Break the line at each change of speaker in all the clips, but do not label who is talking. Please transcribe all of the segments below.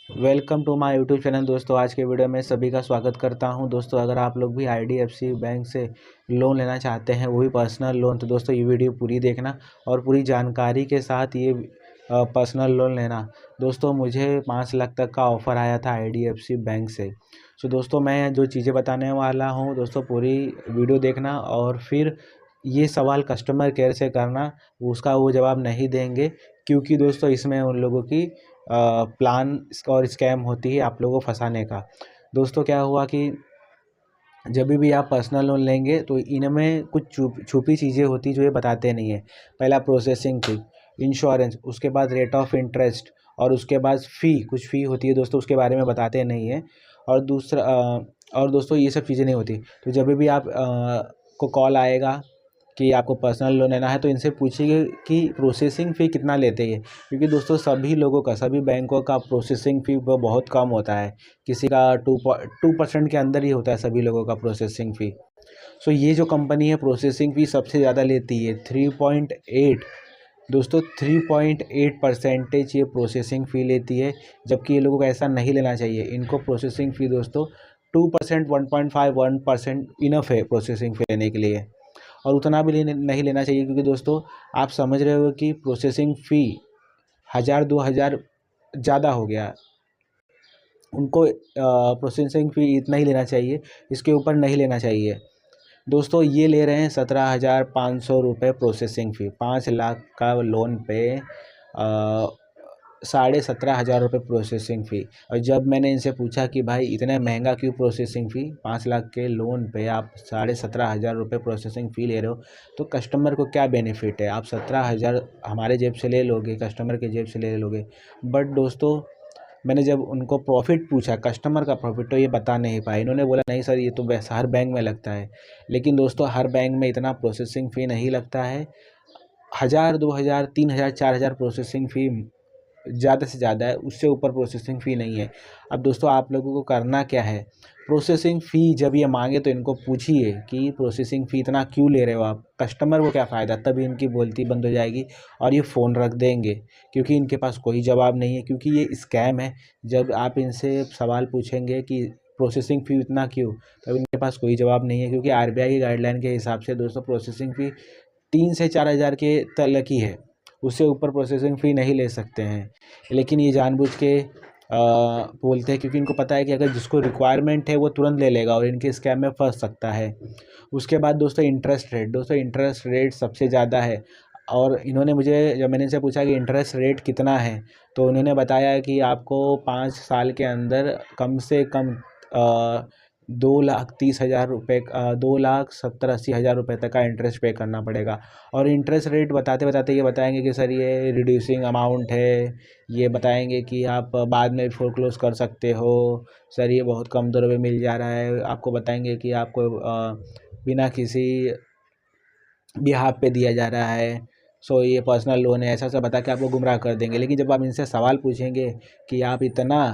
Welcome to my YouTube channel. दोस्तों आज के वीडियो में सभी का स्वागत करता हूं। दोस्तों अगर आप लोग भी आईडीएफसी बैंक से लोन लेना चाहते हैं, वो भी पर्सनल लोन, तो दोस्तों ये वीडियो पूरी देखना और पूरी जानकारी के साथ ये पर्सनल लोन लेना। दोस्तों मुझे 5 लाख तक का ऑफ़र आया था आईडीएफसी बैंक से। सो दोस्तों मैं जो चीज़ें बताने वाला हूँ दोस्तों, पूरी वीडियो देखना और फिर ये सवाल कस्टमर केयर से करना, उसका वो जवाब नहीं देंगे, क्योंकि दोस्तों इसमें उन लोगों की प्लान और स्कैम होती है आप लोगों को फंसाने का। दोस्तों क्या हुआ कि जब भी आप पर्सनल लोन लेंगे तो इनमें कुछ छुपी चीज़ें होती जो ये बताते नहीं हैं। पहला प्रोसेसिंग फ़ी, इंश्योरेंस, उसके बाद रेट ऑफ इंटरेस्ट और उसके बाद कुछ फ़ी होती है दोस्तों, उसके बारे में बताते नहीं हैं। और दूसरा और दोस्तों ये सब चीज़ें नहीं होती। तो जब भी आप को कॉल आएगा कि आपको पर्सनल लोन लेना है, तो इनसे पूछिए कि प्रोसेसिंग फ़ी कितना लेते हैं, क्योंकि दोस्तों सभी बैंकों का प्रोसेसिंग फ़ी वो बहुत कम होता है। किसी का 2% के अंदर ही होता है सभी लोगों का प्रोसेसिंग फ़ी। सो ये जो कंपनी है प्रोसेसिंग फ़ी सबसे ज़्यादा लेती है 3.8। दोस्तों 3.8% ये प्रोसेसिंग फ़ी लेती है, जबकि ये लोगों को ऐसा नहीं लेना चाहिए। इनको प्रोसेसिंग फ़ी दोस्तों 2%, 1.5, 1% इनफ है प्रोसेसिंग फ़ी लेने के लिए, और उतना भी नहीं लेना चाहिए, क्योंकि दोस्तों आप समझ रहे हो कि प्रोसेसिंग फ़ी 1000-2000 ज़्यादा हो गया। उनको प्रोसेसिंग फ़ी इतना ही लेना चाहिए, इसके ऊपर नहीं लेना चाहिए। दोस्तों ये ले रहे हैं 17,500 रुपये प्रोसेसिंग फ़ी। 5 लाख का लोन पे 17,500 रुपये प्रोसेसिंग फ़ी। और जब मैंने इनसे पूछा कि भाई इतना महंगा क्यों प्रोसेसिंग फ़ी, 5 लाख के लोन पे आप 17,500 रुपये प्रोसेसिंग फ़ी ले रहे हो, तो कस्टमर को क्या बेनिफिट है? आप 17,000 हमारे जेब से ले लोगे, कस्टमर के जेब से ले लोगे। बट दोस्तों मैंने जब उनको प्रॉफ़िट पूछा, कस्टमर का प्रॉफ़िट, तो ये बता नहीं पाए। इन्होंने बोला नहीं सर, ये तो वैसा हर बैंक में लगता है। लेकिन दोस्तों हर बैंक में इतना प्रोसेसिंग फ़ी नहीं लगता है। 1000, 2000, 3000, 4000 प्रोसेसिंग फ़ी ज़्यादा से ज़्यादा है, उससे ऊपर प्रोसेसिंग फ़ी नहीं है। अब दोस्तों आप लोगों को करना क्या है, प्रोसेसिंग फ़ी जब ये मांगे तो इनको पूछिए कि प्रोसेसिंग फ़ी इतना क्यों ले रहे हो आप, कस्टमर को क्या फ़ायदा, तभी इनकी बोलती बंद हो जाएगी और ये फ़ोन रख देंगे, क्योंकि इनके पास कोई जवाब नहीं है, क्योंकि ये स्कैम है। जब आप इनसे सवाल पूछेंगे कि प्रोसेसिंग फ़ी इतना क्यों, तब इनके पास कोई जवाब नहीं है, क्योंकि आरबीआई की गाइडलाइन के हिसाब से दोस्तों प्रोसेसिंग फ़ी 3 से 4 हज़ार के तक ही है, उससे ऊपर प्रोसेसिंग फ़ी नहीं ले सकते हैं। लेकिन ये जानबूझ के बोलते हैं, क्योंकि इनको पता है कि अगर जिसको रिक्वायरमेंट है वो तुरंत ले लेगा और इनके स्कैम में फंस सकता है। उसके बाद दोस्तों इंटरेस्ट रेट सबसे ज़्यादा है। और इन्होंने मुझे, जब मैंने इनसे पूछा कि इंटरेस्ट रेट कितना है, तो उन्होंने बताया कि आपको 5 साल के अंदर कम से कम 2,30,000 रुपये, 2,70,80,000 रुपये तक का इंटरेस्ट पे करना पड़ेगा। और इंटरेस्ट रेट बताते बताते ये बताएंगे कि सर ये रिड्यूसिंग अमाउंट है, ये बताएंगे कि आप बाद में फोरक्लोज कर सकते हो, सर ये बहुत कम दर में मिल जा रहा है, आपको बताएंगे कि आपको बिना किसी बिहाफ पे दिया जा रहा है, सो ये पर्सनल लोन है, ऐसा सब बता के आपको गुमराह कर देंगे। लेकिन जब आप इनसे सवाल पूछेंगे कि आप इतना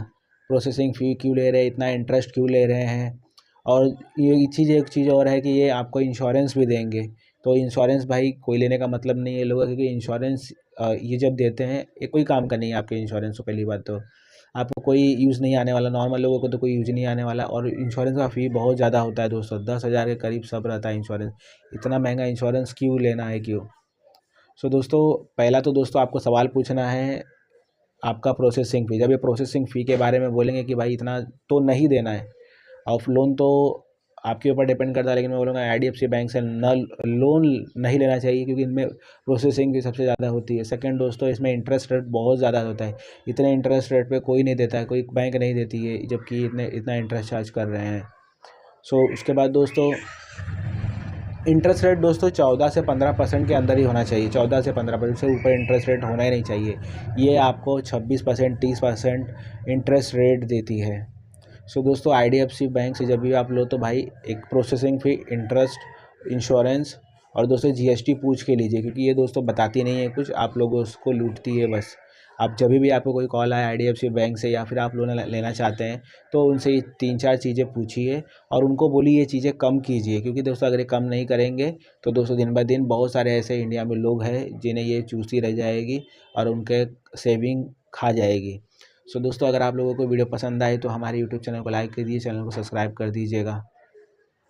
प्रोसेसिंग फ़ी क्यों ले रहे हैं, इतना इंटरेस्ट क्यों ले रहे हैं, और ये एक चीज़ और है कि ये आपको इंश्योरेंस भी देंगे। तो इंश्योरेंस भाई कोई लेने का मतलब नहीं है लोगों का, क्योंकि इंश्योरेंस ये जब देते हैं, ये कोई काम का नहीं है आपके इंश्योरेंस। तो पहली बात तो आपको कोई यूज़ नहीं आने वाला, नॉर्मल लोगों को तो कोई यूज़ नहीं आने वाला। और इंश्योरेंस का फ़ी बहुत ज़्यादा होता है दोस्तों, 10,000 के करीब सब रहता है इंश्योरेंस। इतना महंगा इंश्योरेंस क्यों लेना है, क्यों? सो दोस्तों पहला तो दोस्तों आपको सवाल पूछना है आपका प्रोसेसिंग फ़ी। जब ये प्रोसेसिंग फ़ी के बारे में बोलेंगे कि भाई इतना तो नहीं देना है, और लोन तो आपके ऊपर डिपेंड करता है, लेकिन मैं बोलूँगा आईडीएफसी बैंक से लोन नहीं लेना चाहिए, क्योंकि इनमें प्रोसेसिंग फ़ी सबसे ज़्यादा होती है। सेकंड दोस्तों इसमें इंटरेस्ट रेट बहुत ज़्यादा होता है। इतने इंटरेस्ट रेट पे कोई नहीं देता है, कोई बैंक नहीं देती है, जबकि इतना इंटरेस्ट चार्ज कर रहे हैं। सो उसके बाद दोस्तों इंटरेस्ट रेट दोस्तों 14 से 15% के अंदर ही होना चाहिए। 14 से 15% से ऊपर इंटरेस्ट रेट होना ही नहीं चाहिए। ये आपको 26%, 30% इंटरेस्ट रेट देती है। सो दोस्तों आईडीएफसी बैंक से जब भी आप लो, तो भाई एक प्रोसेसिंग फ़ी, इंटरेस्ट, इंश्योरेंस और दोस्तों जीएसटी पूछ के लीजिए, क्योंकि ये दोस्तों बताती नहीं है कुछ, आप लोगों उसको लूटती है बस। आप जब भी आपको कोई कॉल आए आईडीएफसी बैंक से, या फिर आप लोन लेना चाहते हैं, तो उनसे ये 3-4 चीज़ें पूछिए और उनको बोलिए ये चीज़ें कम कीजिए, क्योंकि दोस्तों अगर ये कम नहीं करेंगे तो दोस्तों दिन ब दिन बहुत सारे ऐसे इंडिया में लोग हैं जिन्हें ये चूसती रह जाएगी और उनके सेविंग खा जाएगी। सो दोस्तों, अगर आप लोगों को वीडियो पसंद आए तो हमारे यूट्यूब चैनल को लाइक कर दीजिए, चैनल को सब्सक्राइब कर दीजिएगा।